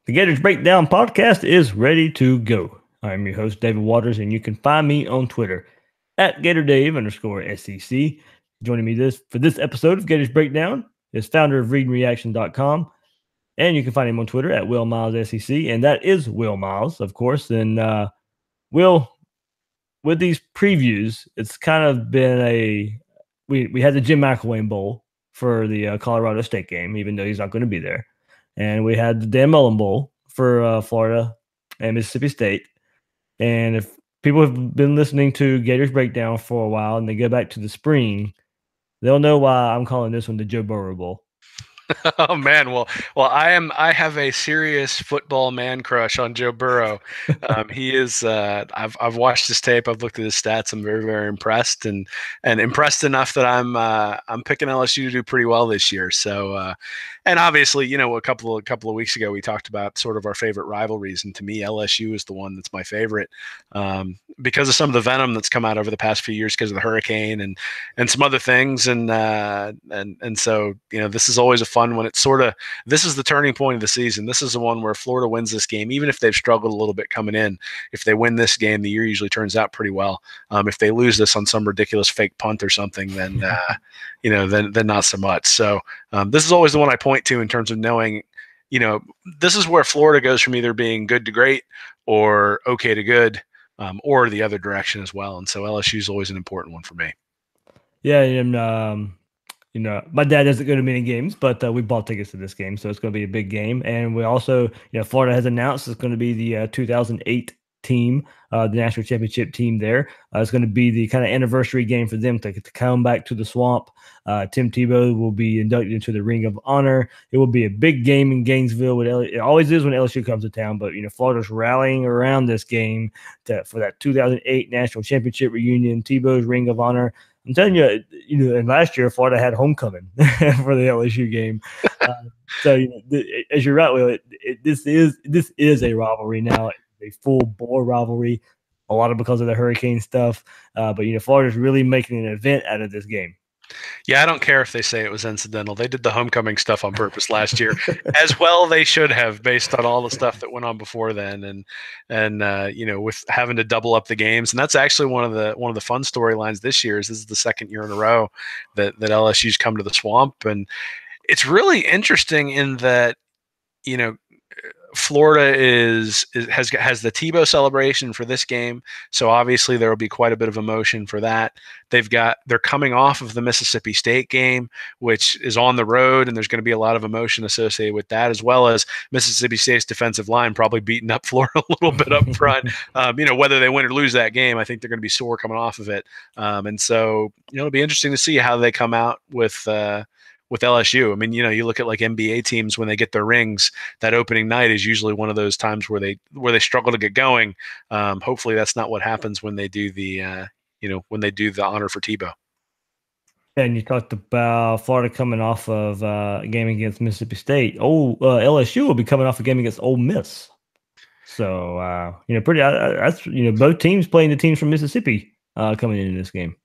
The Gators Breakdown podcast is ready to go. I'm your host, David Waters, and you can find me on Twitter at GatorDave_SEC. Joining me for this episode of Gators Breakdown is founder of ReadingReaction.com, and you can find him on Twitter at WillMilesSEC, and that is Will Miles, of course. And Will, with these previews, it's kind of been we had the Jim McElwain Bowl for the Colorado State game, even though he's not going to be there. And we had the Dan Mullen Bowl for Florida and Mississippi State. And if people have been listening to Gators Breakdown for a while and they go back to the spring, they'll know why I'm calling this one the Joe Burrow Bowl. Oh man, well, I have a serious football man crush on Joe Burrow. He is. I've watched his tape. I've looked at his stats. I'm very, very impressed, and impressed enough that I'm picking LSU to do pretty well this year. So, and obviously, you know, a couple of weeks ago we talked about sort of our favorite rivalries, and to me, LSU is the one that's my favorite because of some of the venom that's come out over the past few years because of the hurricane and some other things, and so you know, this is always a fun when it's sort of, this is the turning point of the season. This is the one where Florida wins this game, even if they've struggled a little bit coming in. If they win this game, the year usually turns out pretty well. If they lose this on some ridiculous fake punt or something, then you know, then not so much. So this is always the one I point to in terms of knowing, you know, this is where Florida goes from either being good to great or okay to good, or the other direction as well. And so LSU is always an important one for me. Yeah, and you know, my dad doesn't go to many games, but we bought tickets to this game, so it's going to be a big game. And we also, you know, Florida has announced it's going to be the 2008 team, the national championship team there. It's going to be the kind of anniversary game for them to come back to the Swamp. Tim Tebow will be inducted into the Ring of Honor. It will be a big game in Gainesville. It always is when LSU comes to town, but, you know, Florida's rallying around this game for that 2008 national championship reunion, Tebow's Ring of Honor. I'm telling you, you know, and last year Florida had homecoming for the LSU game. So, you know, as you're right, Will, this is a rivalry now, a full bore rivalry. A lot of because of the hurricane stuff, but you know, Florida's really making an event out of this game. Yeah, I don't care if they say it was incidental. They did the homecoming stuff on purpose last year, as well they should have, based on all the stuff that went on before then, and you know, with having to double up the games. And that's actually one of the fun storylines this year. This is the second year in a row that LSU's come to the Swamp, and it's really interesting in that, you know, Florida has the Tebow celebration for this game, so obviously there will be quite a bit of emotion for that. They're coming off of the Mississippi State game, which is on the road, and there's going to be a lot of emotion associated with that, as well as Mississippi State's defensive line probably beating up Florida a little bit up front. You know, whether they win or lose that game, I think they're going to be sore coming off of it, and so, you know, it'll be interesting to see how they come out with LSU. I mean, you know, you look at like NBA teams when they get their rings, that opening night is usually one of those times where they struggle to get going. Hopefully that's not what happens when they do the honor for Tebow. And you talked about Florida coming off of a game against Mississippi State. LSU will be coming off a game against Ole Miss. So you know, that's, you know, both teams playing the teams from Mississippi coming into this game.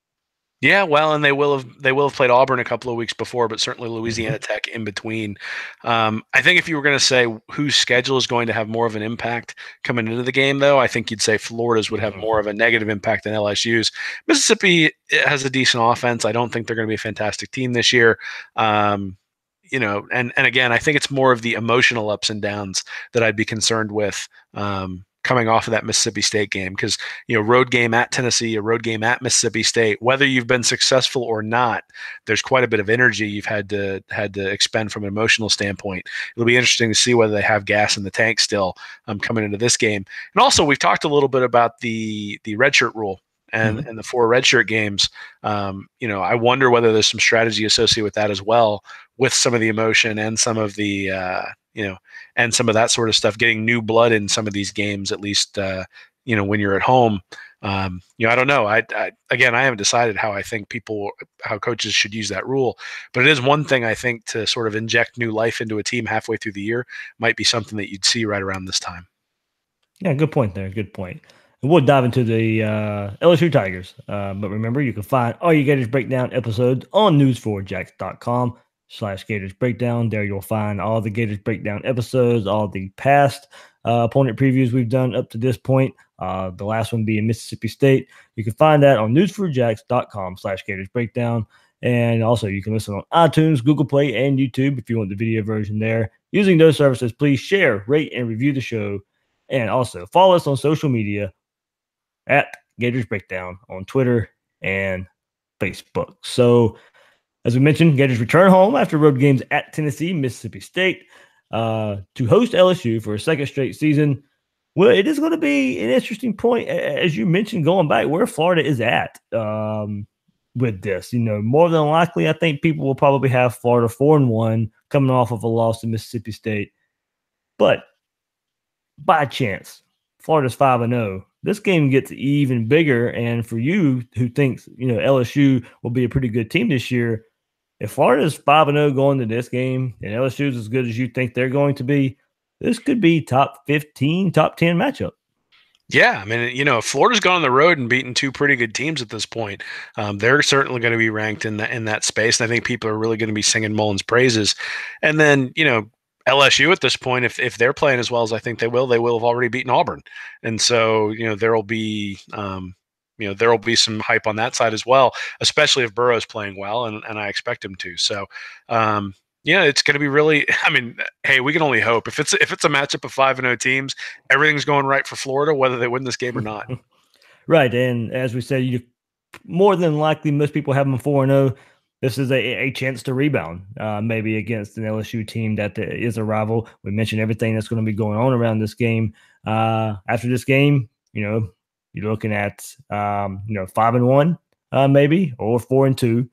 Yeah, well, and they will have played Auburn a couple of weeks before, but certainly Louisiana Tech in between. I think if you were going to say whose schedule is going to have more of an impact coming into the game, though, I think you'd say Florida's would have more of a negative impact than LSU's. Mississippi has a decent offense. I don't think they're going to be a fantastic team this year. You know, and again, I think it's more of the emotional ups and downs that I'd be concerned with. Coming off of that Mississippi State game, because, you know, road game at Tennessee, a road game at Mississippi State, whether you've been successful or not, there's quite a bit of energy you've had to expend from an emotional standpoint. It'll be interesting to see whether they have gas in the tank still coming into this game. And also, we've talked a little bit about the redshirt rule and the 4 redshirt games. You know, I wonder whether there's some strategy associated with that as well, with some of the emotion and some of the you know, and some of that sort of stuff, getting new blood in some of these games, at least, you know, when you're at home. You know, I don't know. I haven't decided how coaches should use that rule, but it is one thing I think to sort of inject new life into a team halfway through the year might be something that you'd see right around this time. Yeah, good point there. Good point. And we'll dive into the LSU Tigers. But remember, you can find all your Gators Breakdown episodes on news4jax.com. Gators Breakdown. There you'll find all the Gators Breakdown episodes, all the past opponent previews we've done up to this point. The last one being Mississippi State. You can find that on newsforjacks.com/Gators Breakdown. And also, you can listen on iTunes, Google Play, and YouTube if you want the video version there. Using those services, please share, rate, and review the show. And also, follow us on social media at Gators Breakdown on Twitter and Facebook. So, as we mentioned, Gators return home after road games at Tennessee, Mississippi State, to host LSU for a second straight season. Well, it is going to be an interesting point, as you mentioned, going back where Florida is at with this. More than likely, I think people will probably have Florida 4-1 coming off of a loss to Mississippi State. But by chance, Florida's 5-0. This game gets even bigger. And for you who thinks, LSU will be a pretty good team this year, if Florida's 5-0 going to this game and LSU's as good as you think they're going to be, this could be top 15, top 10 matchup. Yeah, I mean, Florida's gone on the road and beaten two pretty good teams at this point. They're certainly going to be ranked in that space, and I think people are really going to be singing Mullen's praises. And then, LSU at this point, if they're playing as well as I think they will have already beaten Auburn, and so there will be some hype on that side as well, especially if Burrow's playing well, and I expect him to. So. It's going to be really. I mean, hey, we can only hope. If it's a matchup of 5-0 teams, everything's going right for Florida, whether they win this game or not. Right, and as we said, more than likely, most people have them 4-0. This is a chance to rebound, maybe against an LSU team that is a rival. We mentioned everything that's going to be going on around this game. After this game, you're looking at 5-1, maybe, or 4-2.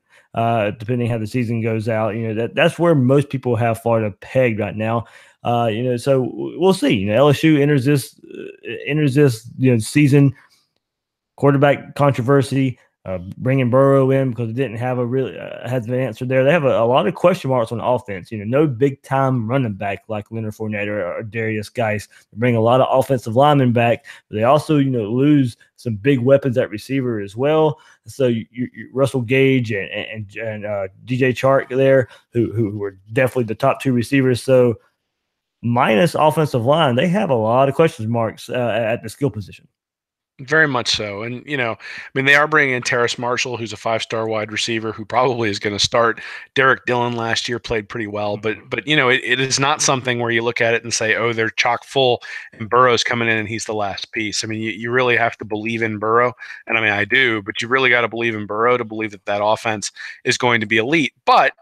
Depending how the season goes out, that's where most people have Florida pegged right now. So we'll see. LSU enters this season quarterback controversy, bringing Burrow in because it didn't have has an answer there. They have a lot of question marks on offense. No big time running back like Leonard Fournette or Darius Geis. They bring a lot of offensive linemen back, but they also lose some big weapons at receiver as well. So you Russell Gage and DJ Chark there, who were definitely the top two receivers. So minus offensive line, they have a lot of question marks at the skill position. Very much so. And, they are bringing in Terrace Marshall, who's a 5-star wide receiver who probably is going to start. Derek Dillon last year played pretty well, but it is not something where you look at it and say, oh, they're chock full and Burrow's coming in and he's the last piece. I mean, you really have to believe in Burrow. And I do, but you really got to believe in Burrow to believe that offense is going to be elite. But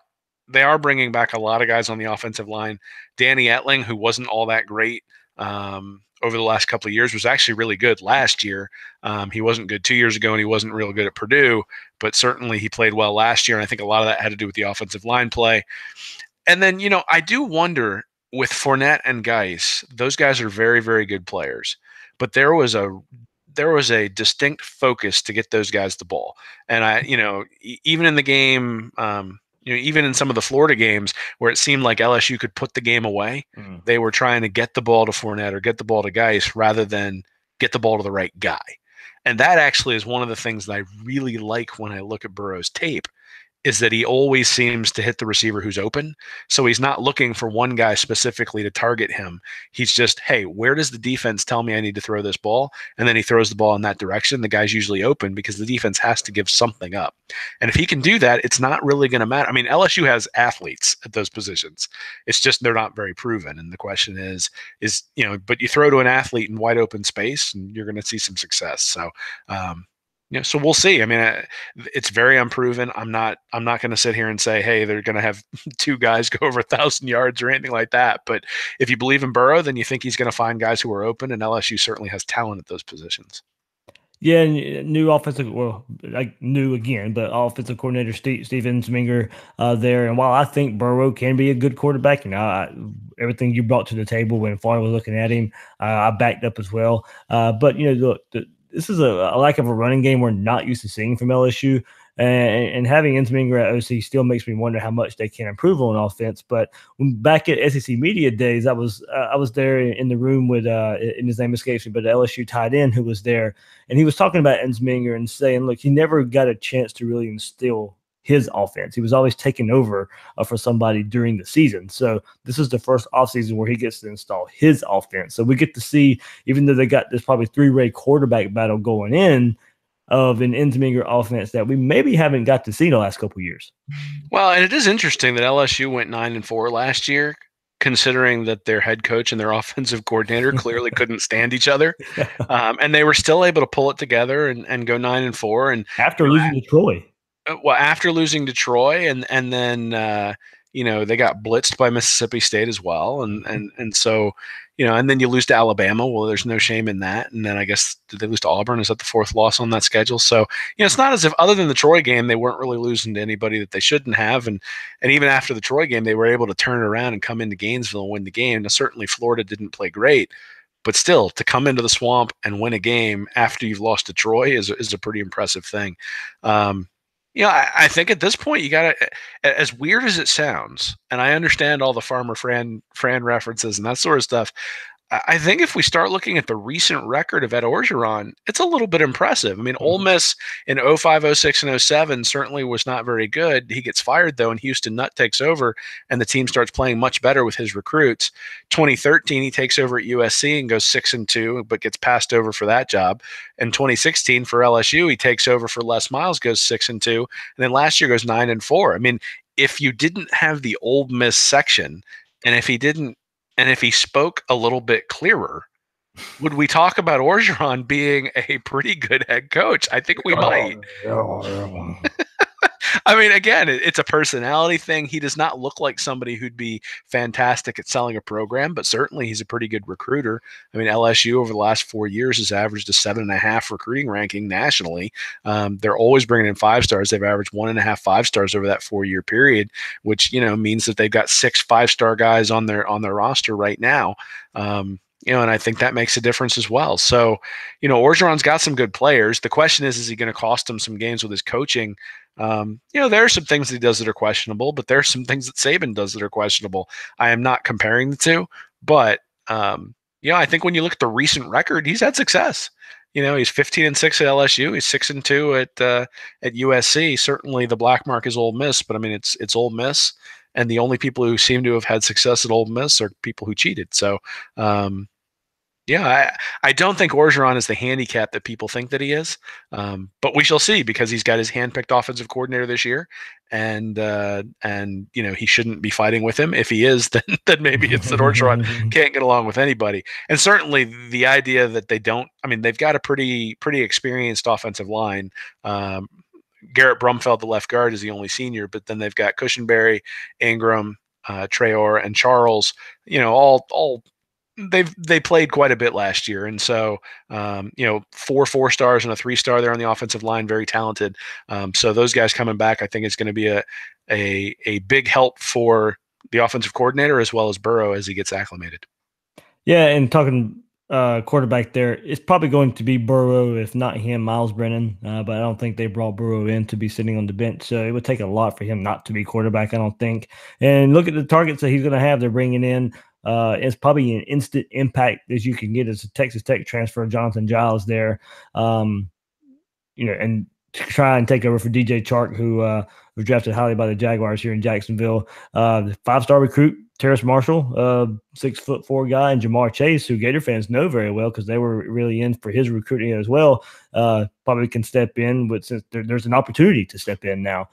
they are bringing back a lot of guys on the offensive line. Danny Etling, who wasn't all that great, over the last couple of years, was actually really good last year. He wasn't good 2 years ago, and he wasn't real good at Purdue, but certainly he played well last year, and I think a lot of that had to do with the offensive line play. And then, I do wonder with Fournette and Geis, those guys are very, very good players, but there was a distinct focus to get those guys the ball. And even in the game, even in some of the Florida games where it seemed like LSU could put the game away, they were trying to get the ball to Fournette or get the ball to Geis rather than get the ball to the right guy. And that actually is one of the things that I really like when I look at Burrow's tape, is that he always seems to hit the receiver who's open. So he's not looking for one guy specifically to target him. He's just, hey, where does the defense tell me I need to throw this ball? And then he throws the ball in that direction. The guy's usually open because the defense has to give something up. And if he can do that, it's not really going to matter. I mean, LSU has athletes at those positions. It's just they're not very proven. And the question is, but you throw to an athlete in wide open space and you're going to see some success. So, so we'll see. I mean, it's very unproven. I'm not going to sit here and say, hey, they're going to have two guys go over 1,000 yards or anything like that. But if you believe in Burrow, then you think he's going to find guys who are open, and LSU certainly has talent at those positions. Yeah, and new offensive coordinator Steven Sminger there. And while I think Burrow can be a good quarterback, everything you brought to the table when Florida was looking at him, I backed up as well. But look, this is a lack of a running game we're not used to seeing from LSU. And having Ensminger at OC still makes me wonder how much they can improve on offense. But back at SEC Media Days, I was there in the room with, and his name escapes me, but the LSU tight end who was there. And he was talking about Ensminger and saying, look, he never got a chance to really instill his offense. He was always taking over for somebody during the season. So this is the first offseason where he gets to install his offense. So we get to see, even though they got this probably three-way quarterback battle going in, of an Ensminger offense that we maybe haven't got to see the last couple of years. Well, and it is interesting that LSU went 9-4 last year, considering that their head coach and their offensive coordinator clearly couldn't stand each other, and they were still able to pull it together and go 9-4. And after losing to Troy, after losing to Troy, and then they got blitzed by Mississippi State as well, and so and then you lose to Alabama. Well, there's no shame in that. And then I guess did they lose to Auburn? Is that the fourth loss on that schedule? So it's not as if other than the Troy game, they weren't really losing to anybody that they shouldn't have. And even after the Troy game, they were able to turn it around and come into Gainesville and win the game. Now, certainly Florida didn't play great, but still to come into the Swamp and win a game after you've lost to Troy is a pretty impressive thing. I think at this point you got to, as weird as it sounds, and I understand all the Farmer Fran references and that sort of stuff. I think if we start looking at the recent record of Ed Orgeron, it's a little bit impressive. I mean, Ole Miss in 05, 06, and 07 certainly was not very good. He gets fired, though, and Houston Nutt takes over, and the team starts playing much better with his recruits. 2013, he takes over at USC and goes 6-2, but gets passed over for that job. In 2016, for LSU, he takes over for Les Miles, goes 6-2, and then last year goes 9-4. I mean, if you didn't have the Ole Miss section, and if he spoke a little bit clearer, would we talk about Orgeron being a pretty good head coach? I think we might. I mean, again, it's a personality thing. He does not look like somebody who'd be fantastic at selling a program, but certainly he's a pretty good recruiter. I mean, LSU over the last 4 years has averaged a 7.5 recruiting ranking nationally. They're always bringing in 5 stars. They've averaged 1.5 5-stars over that 4-year period, which means that they've got 6 5-star guys on their roster right now. And I think that makes a difference as well. So, Orgeron's got some good players. The question is he going to cost him some games with his coaching? There are some things that he does that are questionable, but there are some things that Saban does that are questionable. I am not comparing the two, but I think when you look at the recent record, he's had success. He's 15-6 at LSU. He's 6-2 at USC. Certainly, the black mark is Ole Miss, but I mean it's Ole Miss, and the only people who seem to have had success at Ole Miss are people who cheated. So. I don't think Orgeron is the handicap that people think that he is, but we shall see because he's got his handpicked offensive coordinator this year, and he shouldn't be fighting with him. If he is, then maybe it's that Orgeron can't get along with anybody. And certainly the idea that they don't. I mean, they've got a pretty experienced offensive line. Garrett Brumfeld, the left guard, is the only senior, but then they've got Cushenberry, Ingram, Traore, and Charles. All. They played quite a bit last year, and so 4 4-stars and a 3-star there on the offensive line, very talented. So those guys coming back, I think it's going to be a big help for the offensive coordinator as well as Burrow as he gets acclimated. Yeah, and talking quarterback there, it's probably going to be Burrow, if not him, Miles Brennan. But I don't think they brought Burrow in to be sitting on the bench, so it would take a lot for him not to be quarterback, I don't think. And look at the targets that he's going to have. They're bringing in. It's probably an instant impact as you can get as a Texas Tech transfer, Jonathan Giles there, and to try and take over for DJ Chark, who was drafted highly by the Jaguars here in Jacksonville. The 5-star recruit, Terrace Marshall, 6'4" guy, and Jamar Chase, who Gator fans know very well because they were really in for his recruiting as well, probably can step in, but since there's an opportunity to step in now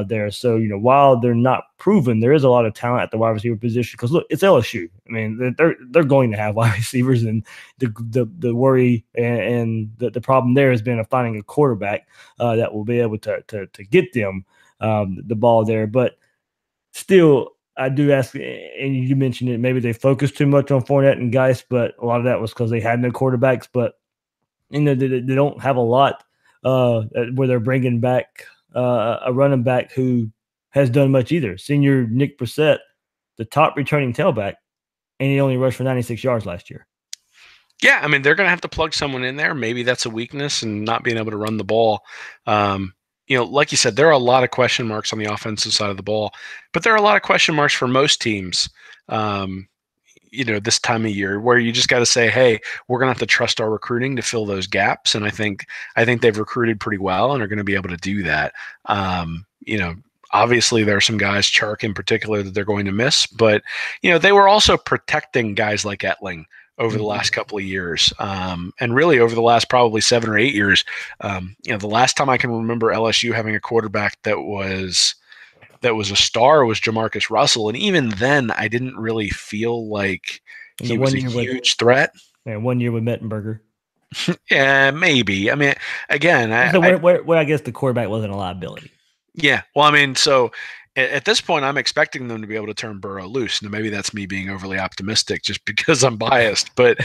there. So, while they're not proven, there is a lot of talent at the wide receiver position because, look, it's LSU. I mean, they're going to have wide receivers, and the worry and the problem there has been of finding a quarterback that will be able to get them the ball there. But still, I do ask, and you mentioned it, maybe they focused too much on Fournette and Geis, but a lot of that was because they had no quarterbacks. But they don't have a lot where they're bringing back a running back who has done much either. Senior Nick Brissett, the top returning tailback, and he only rushed for 96 yards last year. Yeah, I mean, they're going to have to plug someone in there. Maybe that's a weakness and not being able to run the ball. Like you said, there are a lot of question marks on the offensive side of the ball, but there are a lot of question marks for most teams, this time of year where you just got to say, hey, we're going to have to trust our recruiting to fill those gaps. And I think they've recruited pretty well and are going to be able to do that. Obviously there are some guys, Chark in particular, that they're going to miss, but they were also protecting guys like Etling over the last couple of years, and really over the last probably 7 or 8 years. The last time I can remember LSU having a quarterback that was a star was Jamarcus Russell, and even then, I didn't really feel like he was a huge threat. And 1 year with Mettenberger. Yeah, maybe. I mean, again, where I guess the quarterback wasn't a liability. Yeah. Well, I mean, so at this point, I'm expecting them to be able to turn Burrow loose. Now, maybe that's me being overly optimistic just because I'm biased, but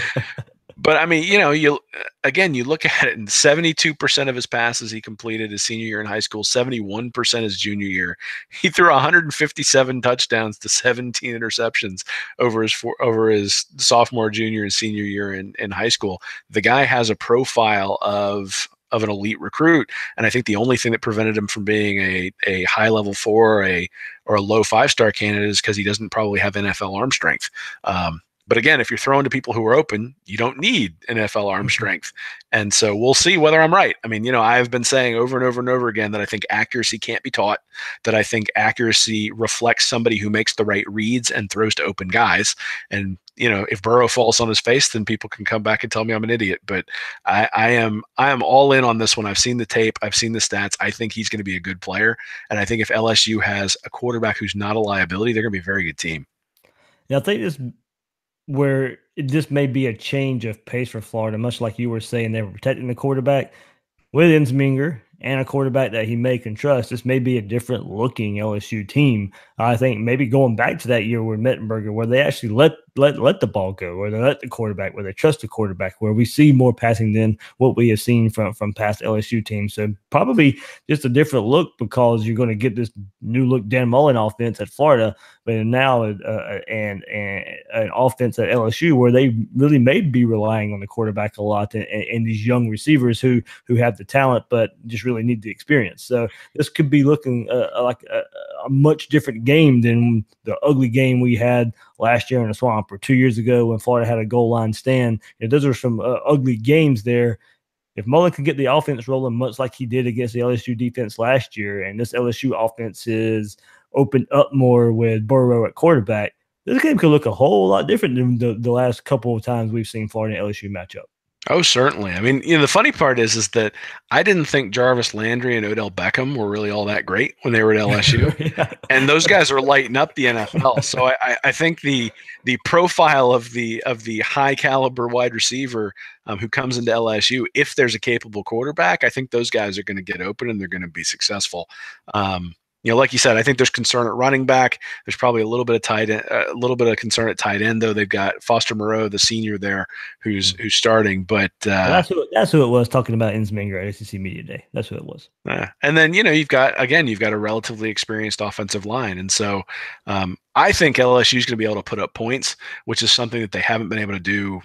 I mean, you look at it, and 72% of his passes he completed his senior year in high school, 71% his junior year. He threw 157 touchdowns to 17 interceptions over his sophomore, junior, and senior year in high school. The guy has a profile of an elite recruit, and I think the only thing that prevented him from being a high level 4 or a low 5-star candidate is because he doesn't probably have NFL arm strength. But again, if you're throwing to people who are open, you don't need NFL arm strength. And so we'll see whether I'm right. I mean, I've been saying over and over and over again that I think accuracy can't be taught, that I think accuracy reflects somebody who makes the right reads and throws to open guys. And, if Burrow falls on his face, then people can come back and tell me I'm an idiot. But I am all in on this one. I've seen the tape. I've seen the stats. I think he's going to be a good player. And I think if LSU has a quarterback who's not a liability, they're going to be a very good team. Yeah, I think this may be a change of pace for Florida, much like you were saying, they were protecting the quarterback with Ensminger and a quarterback that he may can trust. This may be a different looking LSU team. I think maybe going back to that year with Mettenberger, where they actually let the ball go, where they let the quarterback, where they trust the quarterback, where we see more passing than what we have seen from past LSU teams. So probably just a different look, because you're going to get this new look Dan Mullen offense at Florida, but now and an offense at LSU where they really may be relying on the quarterback a lot, and these young receivers who have the talent but just really need the experience. So this could be looking like a much different game than the ugly game we had last year in the Swamp, or 2 years ago when Florida had a goal line stand. Those are some ugly games there. If Mullen can get the offense rolling much like he did against the LSU defense last year, and this LSU offense is opened up more with Burrow at quarterback, this game could look a whole lot different than the last couple of times we've seen Florida and LSU match up. Oh, certainly. I mean, the funny part is that I didn't think Jarvis Landry and Odell Beckham were really all that great when they were at LSU, yeah. And those guys are lighting up the NFL. So I think the profile of the high caliber wide receiver who comes into LSU, if there's a capable quarterback, I think those guys are going to get open and they're going to be successful. Like you said, I think there's concern at running back. There's probably a little bit of concern at tight end, though. They've got Foster Moreau, the senior there, who's starting. But that's who it was talking about Ensminger at SEC Media Day. That's who it was. And then you've got a relatively experienced offensive line, and so I think LSU is going to be able to put up points, which is something that they haven't been able to do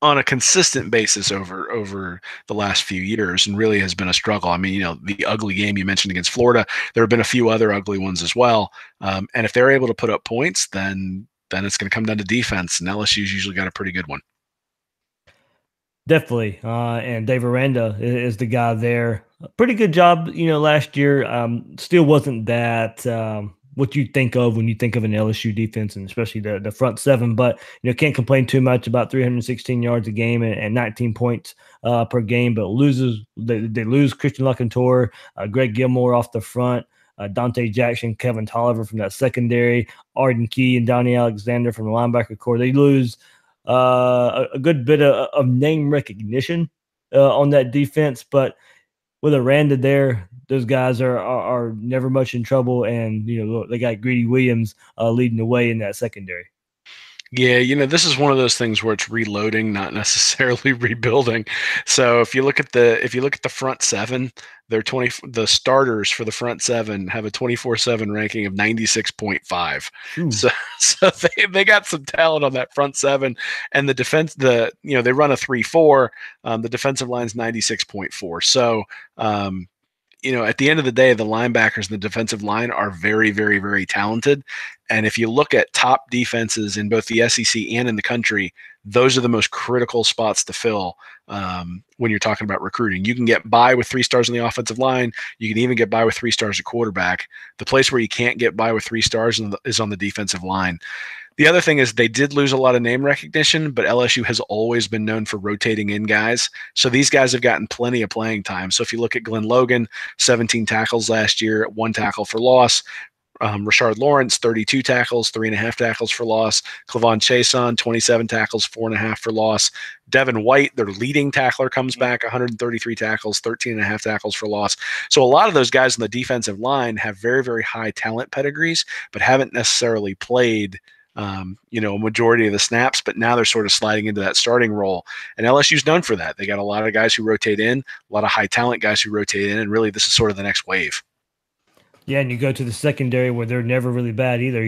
on a consistent basis over the last few years, and really has been a struggle. I mean, the ugly game you mentioned against Florida, there have been a few other ugly ones as well. And if they're able to put up points, then it's going to come down to defense, and LSU's usually got a pretty good one. Definitely. And Dave Aranda is the guy there. Pretty good job, last year. Still wasn't that what you think of when you think of an LSU defense, and especially the front seven. But can't complain too much about 316 yards a game and 19 points per game. But they lose Christian Lecantor, Greg Gilmore off the front, Dante Jackson, Kevin Tolliver from that secondary, Arden Key and Donnie Alexander from the linebacker core. They lose a good bit of name recognition on that defense, but with Aranda there, those guys are never much in trouble, and they got Greedy Williams leading the way in that secondary. Yeah, this is one of those things where it's reloading, not necessarily rebuilding. So if you look at the front seven, the starters for the front seven have a 24/7 ranking of 96.5. So they got some talent on that front seven, and the defense, they run a 3-4. The defensive line's 96.4. So at the end of the day, the linebackers and the defensive line are very, very, very talented. And if you look at top defenses in both the SEC and in the country, those are the most critical spots to fill when you're talking about recruiting. You can get by with 3 stars on the offensive line. You can even get by with 3 stars at quarterback. The place where you can't get by with 3 stars is on the defensive line. The other thing is they did lose a lot of name recognition, but LSU has always been known for rotating in guys. So these guys have gotten plenty of playing time. So if you look at Glenn Logan, 17 tackles last year, 1 tackle for loss. Rashard Lawrence, 32 tackles, 3.5 tackles for loss. Clavon Chason, 27 tackles, 4.5 for loss. Devin White, their leading tackler, comes back, 133 tackles, 13.5 tackles for loss. So a lot of those guys on the defensive line have very, very high talent pedigrees, but haven't necessarily played a majority of the snaps, but now they're sort of sliding into that starting role. And LSU's known for that. They got a lot of guys who rotate in, a lot of high talent guys who rotate in, and really this is sort of the next wave. Yeah, and you go to the secondary where they're never really bad either.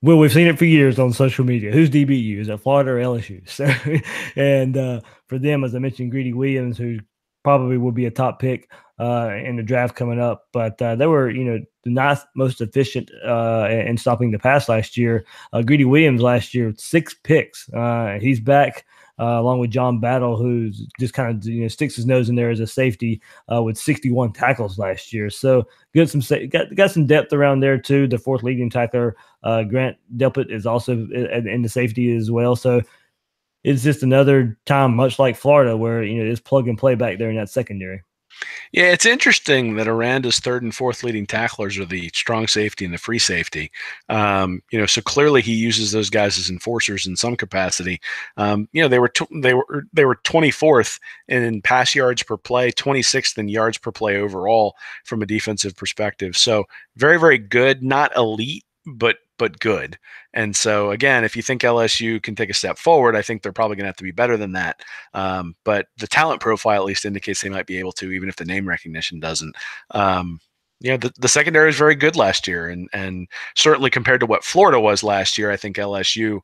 Well, we've seen it for years on social media. Who's DBU? Is it Florida or LSU? So, and for them, as I mentioned, Greedy Williams, who probably will be a top pick in the draft coming up. But they were, the ninth most efficient in stopping the pass last year. Greedy Williams last year, 6 picks. He's back. Along with John Battle, who's just kind of sticks his nose in there as a safety with 61 tackles last year. So got some depth around there too. The 4th leading tackler, Grant Delpit, is also in the safety as well. So it's just another time, much like Florida, where it's plug and play back there in that secondary. Yeah, it's interesting that Aranda's 3rd and 4th leading tacklers are the strong safety and the free safety. So clearly he uses those guys as enforcers in some capacity. They were 24th in pass yards per play, 26th in yards per play overall from a defensive perspective. So very, very good, not elite, but good. And so again, if you think LSU can take a step forward, I think they're probably going to have to be better than that. But the talent profile at least indicates they might be able to, even if the name recognition doesn't. The secondary was very good last year, and certainly compared to what Florida was last year, I think LSU,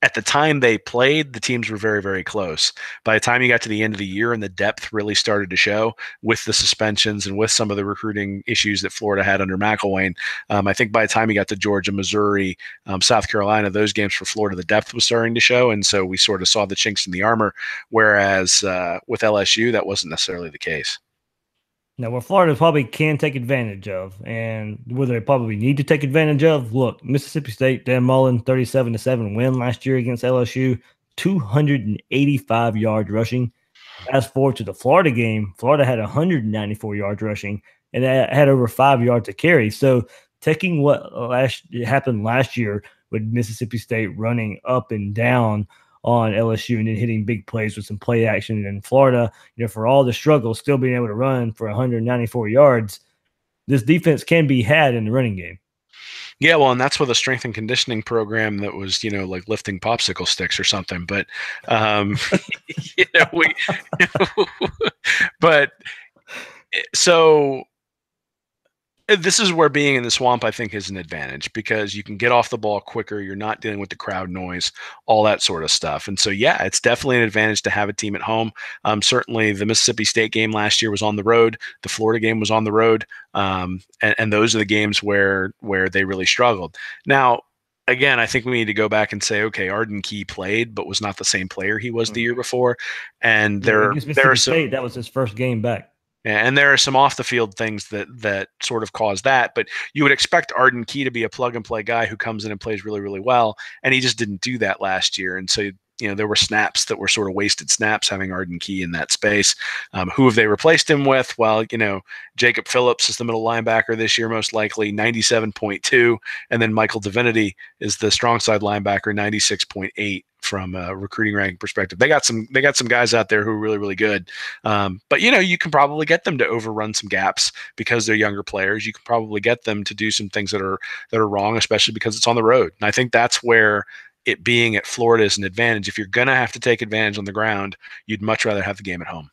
at the time they played, the teams were very, very close. By the time you got to the end of the year and the depth really started to show with the suspensions and with some of the recruiting issues that Florida had under McElwain, I think by the time you got to Georgia, Missouri, South Carolina, those games for Florida, the depth was starting to show. And so we sort of saw the chinks in the armor, whereas with LSU, that wasn't necessarily the case. Now, what Florida probably can take advantage of, and whether they probably need to take advantage of, look, Mississippi State, Dan Mullen, 37-7 win last year against LSU, 285 yards rushing. Fast forward to the Florida game, Florida had 194 yards rushing, and had over 5 yards to carry. So taking what happened last year with Mississippi State running up and down on LSU and then hitting big plays with some play action. And Florida, for all the struggles, still being able to run for 194 yards, this defense can be had in the running game. Yeah, well, and that's with a strength and conditioning program that was, like lifting popsicle sticks or something. But, so this is where being in the swamp, I think, is an advantage because you can get off the ball quicker. You're not dealing with the crowd noise, all that sort of stuff. And so, yeah, it's definitely an advantage to have a team at home. Certainly the Mississippi State game last year was on the road. The Florida game was on the road. And those are the games where they really struggled. Now, again, I think we need to go back and say, okay, Arden Key played, but was not the same player he was the year before. And there are some, that was his first game back. And there are some off the field things that sort of cause that, but you would expect Arden Key to be a plug and play guy who comes in and plays really, really well. And he just didn't do that last year. And so, there were snaps that were sort of wasted snaps having Arden Key in that space. Who have they replaced him with? Well, Jacob Phillips is the middle linebacker this year, most likely 97.2. And then Michael Divinity is the strong side linebacker, 96.8. From a recruiting ranking perspective, they got some guys out there who are really, really good. But you can probably get them to overrun some gaps because they're younger players. You can probably get them to do some things that are wrong, especially because it's on the road. And I think that's where it being at Florida is an advantage. If you're gonna have to take advantage on the ground, you'd much rather have the game at home.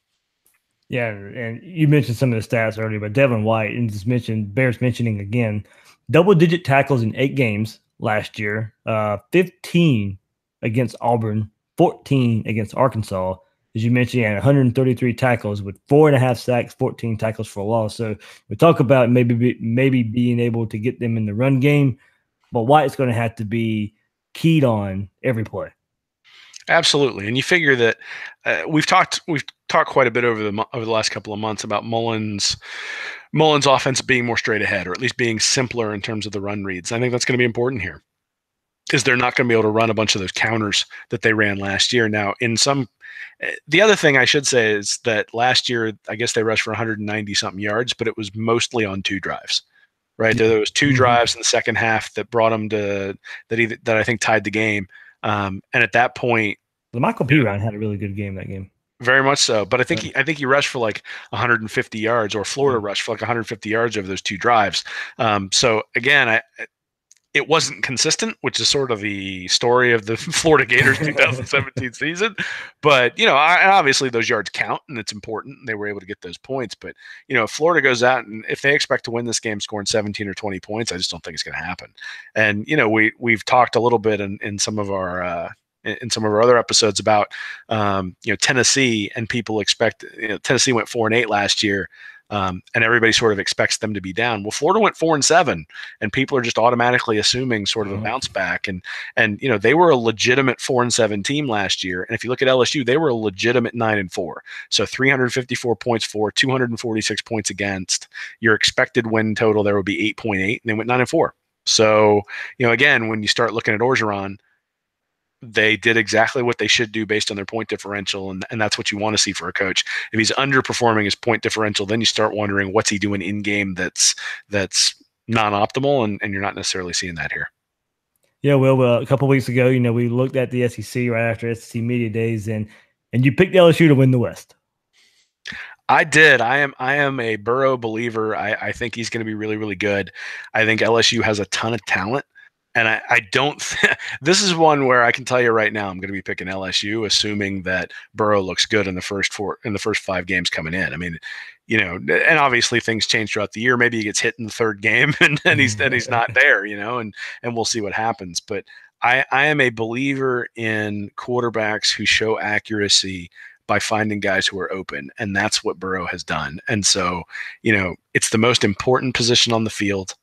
Yeah, and you mentioned some of the stats earlier, but Devin White, and just bears mentioning again, double-digit tackles in 8 games last year, 15 against Auburn, 14 against Arkansas, as you mentioned, he had 133 tackles with 4.5 sacks, 14 tackles for loss. So we talk about maybe being able to get them in the run game, but White's going to have to be keyed on every play. Absolutely, and you figure that we've talked quite a bit over the last couple of months about Mullins' offense being more straight ahead, or at least being simpler in terms of the run reads. I think that's going to be important here, is they're not going to be able to run a bunch of those counters that they ran last year. Now, the other thing I should say is that last year, I guess they rushed for 190 something yards, but it was mostly on 2 drives. Right, there was 2 drives in the second half that brought them to that I think tied the game. And at that point, Michael Piron had a really good game that game. Very much so. But I think he rushed for like 150 yards, or Florida rushed for like 150 yards over those 2 drives. So again, it wasn't consistent, which is sort of the story of the Florida Gators 2017 season. But, obviously those yards count and it's important. They were able to get those points. But, if Florida goes out and if they expect to win this game scoring 17 or 20 points, I just don't think it's going to happen. And, we've talked a little bit in some of our other episodes about, Tennessee, and people expect, Tennessee went 4-8 last year. And everybody sort of expects them to be down. Well, Florida went 4-7, and people are just automatically assuming sort of a bounce back. And they were a legitimate 4-7 team last year. And if you look at LSU, they were a legitimate 9-4. So 354 points for, 246 points against. Your expected win total there would be 8.8, and they went 9-4. So again, when you start looking at Orgeron, they did exactly what they should do based on their point differential, and that's what you want to see for a coach. If he's underperforming his point differential, then you start wondering what's he doing in game that's non-optimal, and you're not necessarily seeing that here. Yeah, well, a couple of weeks ago, we looked at the SEC right after SEC Media Days, and you picked LSU to win the West. I did. I am a Burrow believer. I think he's going to be really, really good. I think LSU has a ton of talent. And I don't this is one where I can tell you right now I'm going to be picking LSU, assuming that Burrow looks good in the first 5 games coming in. I mean, and obviously things change throughout the year. Maybe he gets hit in the 3rd game and he's not there, and we'll see what happens. But I am a believer in quarterbacks who show accuracy by finding guys who are open, and that's what Burrow has done. And so, it's the most important position on the field.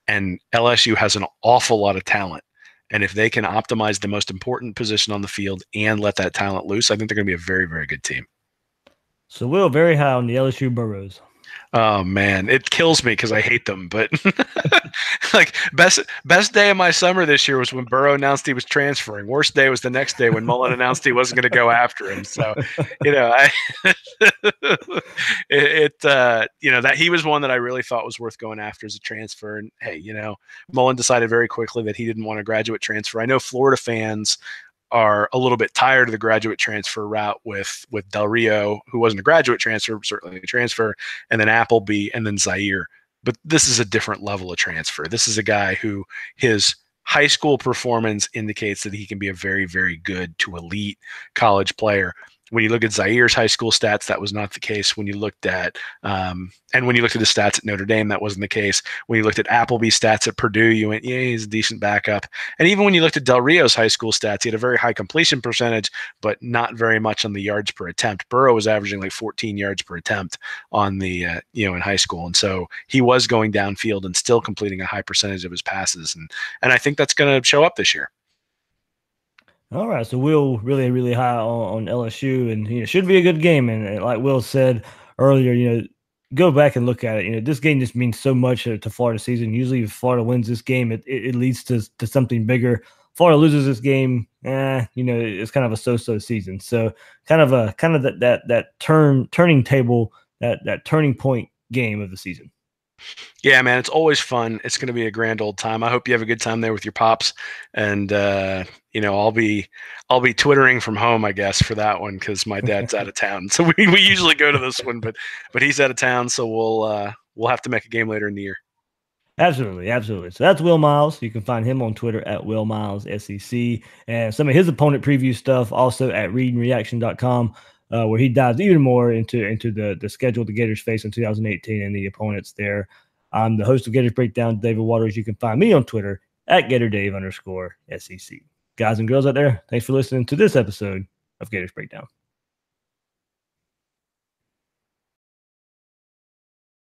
And LSU has an awful lot of talent. And if they can optimize the most important position on the field and let that talent loose, I think they're going to be a very, very good team. So Will, very high on the LSU Burrows. Oh man, it kills me because I hate them. But like best day of my summer this year was when Burrow announced he was transferring. Worst day was the next day when Mullen announced he wasn't going to go after him. So, that he was one that I really thought was worth going after as a transfer. And hey, Mullen decided very quickly that he didn't want a graduate transfer. I know Florida fans are a little bit tired of the graduate transfer route with Del Rio, who wasn't a graduate transfer, certainly a transfer, and then Appleby, and then Zaire. But this is a different level of transfer. This is a guy who his high school performance indicates that he can be a very, very good to elite college player. When you look at Zaire's high school stats, that was not the case. When you looked at and when you looked at the stats at Notre Dame, that wasn't the case. When you looked at Appleby's stats at Purdue, you went, yeah, he's a decent backup. And even when you looked at Del Rio's high school stats, he had a very high completion percentage, but not very much on the yards per attempt. Burrow was averaging like 14 yards per attempt on the in high school, and so he was going downfield and still completing a high percentage of his passes, and I think that's going to show up this year. All right, so Will really, really high on LSU, and it should be a good game. And like Will said earlier, go back and look at it. This game just means so much to Florida season. Usually, if Florida wins this game, it leads to something bigger. Florida loses this game, it's kind of a so-so season. So kind of that turning table, that turning point game of the season. Yeah, man, it's always fun. It's going to be a grand old time. I hope you have a good time there with your pops, and I'll be twittering from home, I guess, for that one because my dad's out of town. So we usually go to this one, but he's out of town, so we'll have to make a game later in the year. Absolutely. So that's Will Miles. You can find him on Twitter at Will Miles SEC, and some of his opponent preview stuff also at readandreaction.com. Where he dives even more into the schedule the Gators face in 2018 and the opponents there. I'm the host of Gators Breakdown, David Waters. You can find me on Twitter at GatorDave_SEC. Guys and girls out there, thanks for listening to this episode of Gators Breakdown.